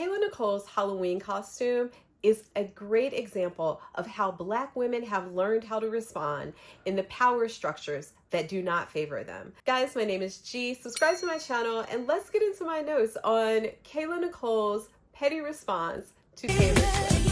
Kayla Nicole's Halloween costume is a great example of how Black women have learned how to respond in the power structures that do not favor them. Guys, my name is G. Subscribe to my channel and let's get into my notes on Kayla Nicole's petty response to Taylor Swift.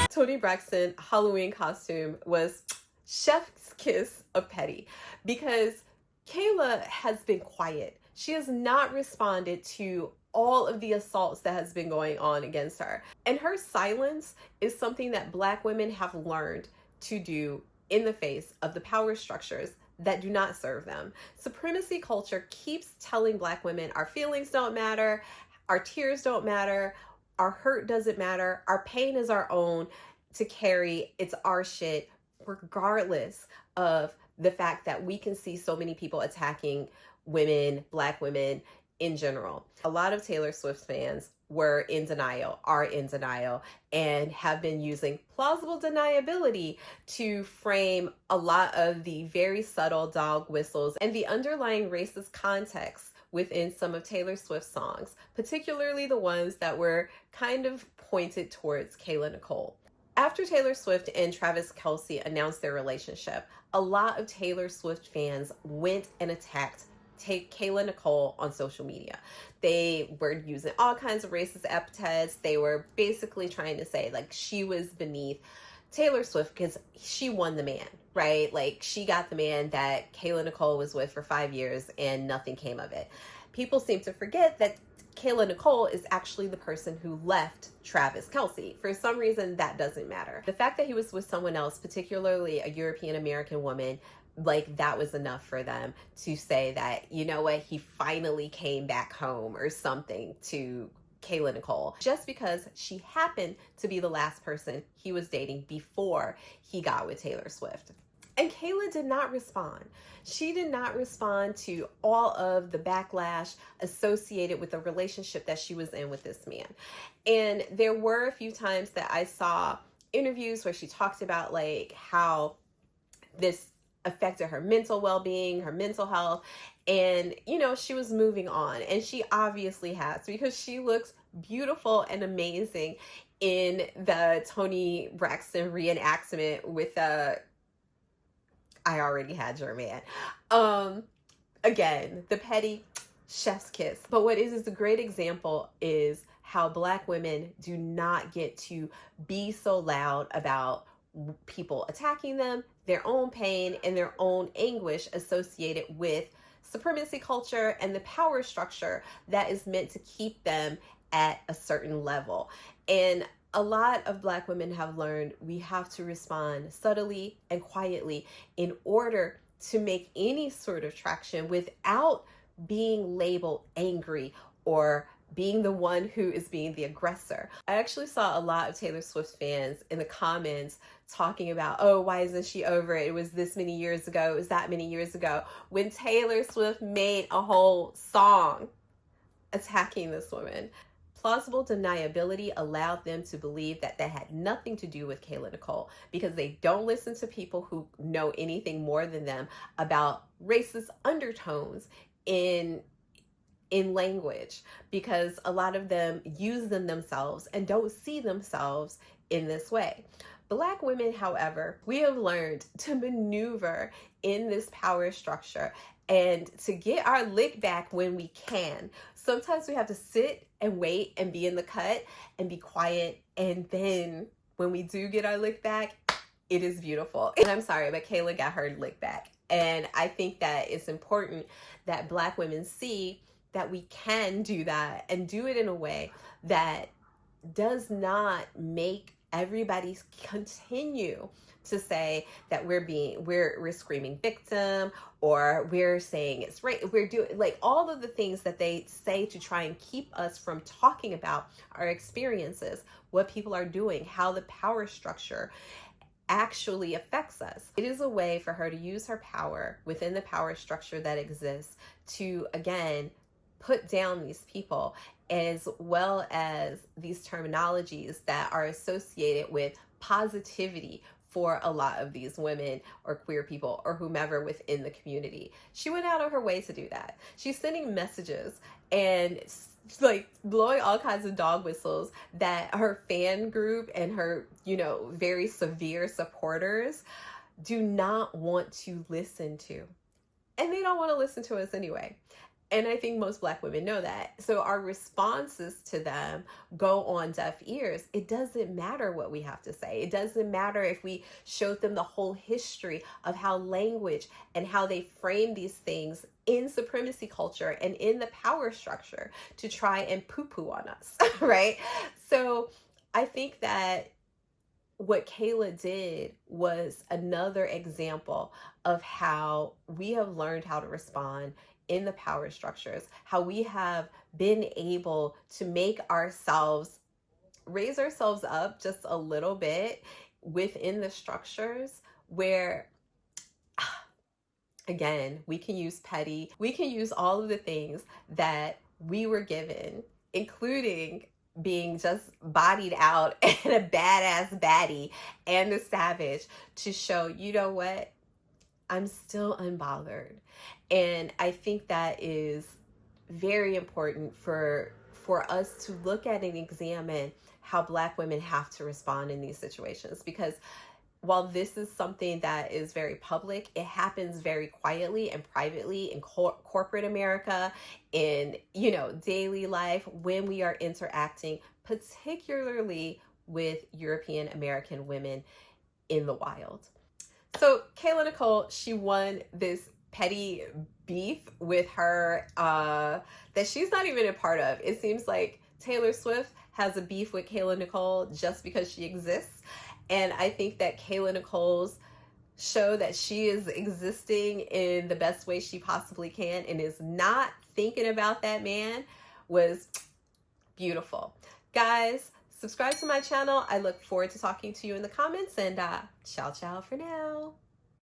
Toni Braxton Halloween costume was chef's kiss of petty because Kayla has been quiet. She has not responded to all of the assaults that has been going on against her. And her silence is something that Black women have learned to do in the face of the power structures that do not serve them. Supremacy culture keeps telling Black women our feelings don't matter, our tears don't matter, our hurt doesn't matter, our pain is our own to carry, it's our shit, regardless of the fact that we can see so many people attacking women, Black women in general. A lot of Taylor Swift fans were in denial, are in denial, and have been using plausible deniability to frame a lot of the very subtle dog whistles and the underlying racist context within some of Taylor Swift's songs, particularly the ones that were kind of pointed towards Kayla Nicole. After Taylor Swift and Travis Kelce announced their relationship, a lot of Taylor Swift fans went and attacked Kayla Nicole on social media. They were using all kinds of racist epithets. They were basically trying to say like she was beneath Taylor Swift because she won the man, right? Like she got the man that Kayla Nicole was with for 5 years and nothing came of it. People seem to forget that Kayla Nicole is actually the person who left Travis Kelce. For some reason, that doesn't matter. The fact that he was with someone else, particularly a European American woman, like that was enough for them to say that, you know what, he finally came back home or something to Kayla Nicole, just because she happened to be the last person he was dating before he got with Taylor Swift. And Kayla did not respond. She did not respond to all of the backlash associated with the relationship that she was in with this man. And there were a few times that I saw interviews where she talked about like how this affected her mental well-being, her mental health, and you know, she was moving on, and she obviously has, because she looks beautiful and amazing in the Toni Braxton reenactment with I already had your man. Again, the petty chef's kiss. But what is a great example is how Black women do not get to be so loud about people attacking them, their own pain, and their own anguish associated with supremacy culture and the power structure that is meant to keep them at a certain level. And a lot of Black women have learned we have to respond subtly and quietly in order to make any sort of traction without being labeled angry or being the one who is being the aggressor. I actually saw a lot of Taylor Swift fans in the comments talking about, oh, why isn't she over it? It was this many years ago. It was that many years ago, when Taylor Swift made a whole song attacking this woman. Plausible deniability allowed them to believe that that had nothing to do with Kayla Nicole because they don't listen to people who know anything more than them about racist undertones in language, because a lot of them use them themselves and don't see themselves in this way. Black women, however, we have learned to maneuver in this power structure and to get our lick back when we can. Sometimes we have to sit and wait and be in the cut and be quiet. And then when we do get our lick back, it is beautiful. And I'm sorry, but Kayla got her lick back. And I think that it's important that Black women see that we can do that and do it in a way that does not make everybody continue to say that we're screaming victim, or we're saying it's right. We're doing like all of the things that they say to try and keep us from talking about our experiences, what people are doing, how the power structure actually affects us. It is a way for her to use her power within the power structure that exists to, again, put down these people, as well as these terminologies that are associated with positivity for a lot of these women or queer people or whomever within the community. She went out of her way to do that. She's sending messages and like blowing all kinds of dog whistles that her fan group and her, you know, very severe supporters do not want to listen to. And they don't want to listen to us anyway. And I think most Black women know that. So our responses to them go on deaf ears. It doesn't matter what we have to say. It doesn't matter if we showed them the whole history of how language and how they frame these things in supremacy culture and in the power structure to try and poo-poo on us, right? So I think that what Kayla did was another example of how we have learned how to respond in the power structures, how we have been able to make ourselves, raise ourselves up just a little bit within the structures where, again, we can use petty, we can use all of the things that we were given, including being just bodied out and a badass baddie and the savage, to show, you know what, I'm still unbothered. And I think that is very important for us to look at and examine how Black women have to respond in these situations, because while this is something that is very public, it happens very quietly and privately in corporate America, in, you know, daily life when we are interacting, particularly with European American women in the wild. So Kayla Nicole, she won this petty beef with her that she's not even a part of. It seems like Taylor Swift has a beef with Kayla Nicole just because she exists. And I think that Kayla Nicole's show that she is existing in the best way she possibly can and is not thinking about that man was beautiful. Guys, subscribe to my channel. I look forward to talking to you in the comments, and ciao ciao for now.